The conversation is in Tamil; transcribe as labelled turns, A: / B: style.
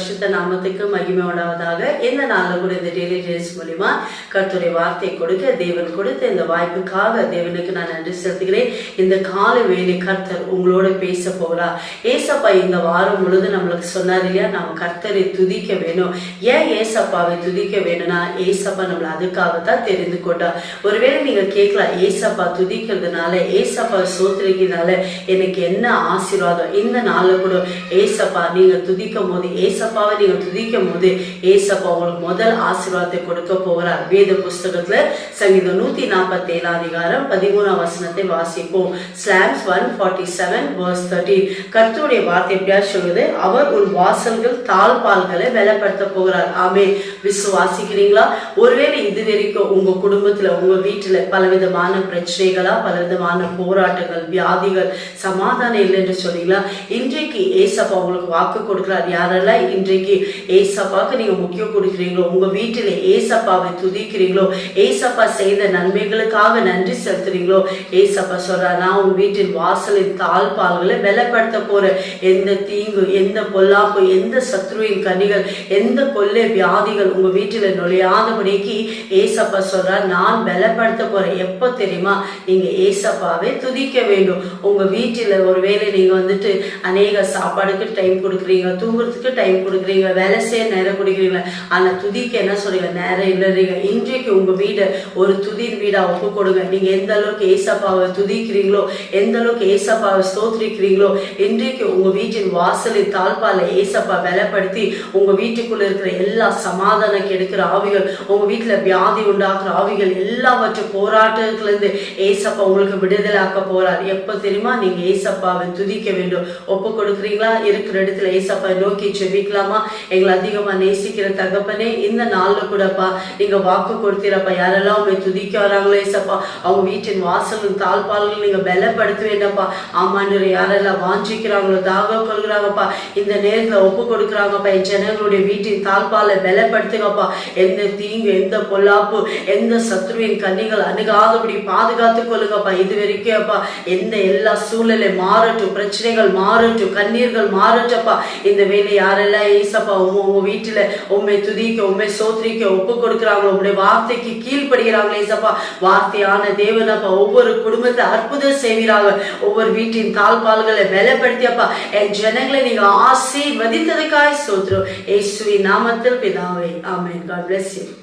A: பரிசுத்த நாமத்துக்கு மகிமை உண்டாவதாக. இந்த நாளில் கூட இந்த டெய்லி டேஸ் மூலியமா கர்த்தருடைய வார்த்தை கொடுக்க தேவன் கொடுத்த இந்த வாய்ப்புக்காக தேவனுக்கு நான் நன்றி செலுத்துகிறேன். இந்த கால வேலை கர்த்தர் உங்களோட பேச போகிறார். ஏசப்பா இந்த வாரம் முழுது நம்மளுக்கு சொன்னார் இல்லையா, நம்ம கர்த்தரை துதிக்க வேணும். ஏன் ஏசப்பாவை துதிக்க வேணும்னா ஏசப்பா நம்மளை அதுக்காகத்தான் தெரிந்து கொண்டார். ஒருவேளை நீங்க கேட்கலாம், ஏசப்பா துதிக்கிறதுனால ஏசப்பா சோத்திரிக்கிறதுனால எனக்கு என்ன ஆசீர்வாதம்? இந்த நாளில் கூட ஏசப்பா நீங்க துதிக்கும் போது, ஏசப்பாவை நீங்க துதிக்கும் போது ஏசப்பா உங்களுக்கு முதல் ஆசீர்வாதத்தை கொடுக்க போகிறார். வேத புஸ்தகத்துல சங்கீதம் 147 அதிகாரம் 13 வசனத்தை வாசிப்போம். Psalms 147:13. கர்த்தருடைய வார்த்தை எப்படியா சொல்லுது, அவர் உன் வாசல்கள் தாழ்பால்களை பலப்படுத்த போகிறார். ஆமே, விசுவாசிக்கிறீங்களா? ஒருவேளை இது வரைக்கும் உங்க குடும்பத்துல உங்க வீட்டுல பலவிதமான பிரச்சனைகளா, பலவிதமான போராட்டங்கள், வியாதிகள், சமாதானம் இல்லை என்று சொன்னீங்களா? இன்றைக்கு ஏசப்பா உங்களுக்கு வாக்கு கொடுக்கிறார். யாரெல்லாம் இன்றைக்கு ஏசப்பாக்கு நீங்க முக்கியம் கொடுக்கிறீங்களோ, உங்க வீட்டில ஏசப்பாவை துதிக்கிறீங்களோ, ஏசப்பா செய்த நன்மைகளுக்காக நன்றி செலுத்துறீங்களோ, ஏசப்பா சொல்றார், நான் உன் வீட்டின் வாசலின் தாழ்பால்களை பலப்படுத்த போறேன். எந்த தீங்கு, எந்த பொல்லாப்பு, எந்த சத்ருவின் கனிகள், எந்த கொள்ளை வியாதிகள் உங்க வீட்டில நுழையாதபடிக்கு ஏசப்பா சொல்றார், நான் பலப்படுத்த போறேன். எப்போ தெரியுமா? நீங்க ஏசப்பாவை துதிக்க வேண்டும். உங்க வீட்டில ஒருவேளை நீங்க வந்துட்டு அநேக சாப்பாடுக்கு டைம் கொடுக்குறீங்க, தூங்குறதுக்கு டைம் கொடுக்குறீங்க, வேலை செய்ய நேரம் கொடுக்குறீங்க, ஆனா துதிக்க என்ன சொல்றீங்க? நேரம் இல்லைறீங்க. இன்றைக்கு உங்க வீடு ஒரு துதின் வீடா ஒப்பு கொடுங்க. நீங்க எந்த அளவுக்கு ஏசப்பாவை துதிக்கிறீங்களோ, எந்த அளவுக்கு ஏசப்பாவை ஸ்தோத்திரிக்கிறீங்களோ, இன்றைக்கு உங்க வீட்டின் வாசலில் தாழ்பால ஏசப்பா பலப்படுத்தி உங்க வீட்டுக்குள்ள இருக்கிற எல்லா சமாதானம் கெடுக்கிற ஆவிகள், உங்க வீட்டுல வியாதி உண்டாக்குற ஆவிகள் எல்லாவற்றும் போராட்டத்துல இருந்து ஏசப்பா உங்களுக்கு விடுதலாக்க போறார். எப்ப தெரியுமா? நீங்க ஏசப்பாவை துதிக்க வேண்டும். ஒப்பு கொடுக்குறீங்களா? இருக்கிற இடத்துல ஏசப்பா நோக்கி செபிக்கலாமா? எங்களை அதிகமா நேசிக்கிற தகப்பனே, இந்த நாள்ல கூடப்பா நீங்க வாக்கு கொடுத்தீரப்பா, யாரெல்லாம் உங்களை துதிக்க வராங்களோ ஏசப்பா, அவங்க வீட்டின் வாசலும் தாழ்பால்கள் நீங்க பலப்படுத்த வேண்டாம்ப்பா. ஆமாண்டு யாரெல்லாம் வாஞ்சிக்கிறாங்களோ, தாகம் கொள்கிறாங்கப்பா, இந்த நேரத்துல ஒப்பு கொடுக்குறாங்கப்பா, என் ஜனங்களுடைய வீட்டின் தாழ்பாலை பலப்படுத்துங்கப்பா. எந்த தீங்கு, எந்த பொல்லாப்பு, எந்த சத்ருவின் கன்னிகள் அணுகாதபடி பாதுகாத்து கொள்ளுங்கப்பா. இது வரைக்கும் அப்பா எந்த எல்லா சூழ்நிலை மாறட்டும், பிரச்சனைகள் மாறட்டும், கண்ணீர்கள் மாறட்டப்பா. இந்த வேலை யாரெல்லாம் ஏசப்பா உங்க வீட்டுல உண்மை துதிக்க, உண்மை சோத்திரிக்க ஒப்பு கொடுக்குறாங்களோ, உங்களுடைய வார்த்தைக்கு கீழ்படுகிறாங்களே ஏசப்பா, வார்த்தையான தேவனப்பா ஒவ்வொரு குடும்பத்தை அற்புதம் செய்வீராக. ஒவ்வொரு வீட்டின் தாழ்பால்களை பலப்படுத்தியப்பா என் ஜனங்களை நீங்க ஆசீர்வதித்ததுக்காய் ஸ்தோத்திரம். இயேசுவின் நாமத்தில் பிதாவே, ஆமென். God bless you.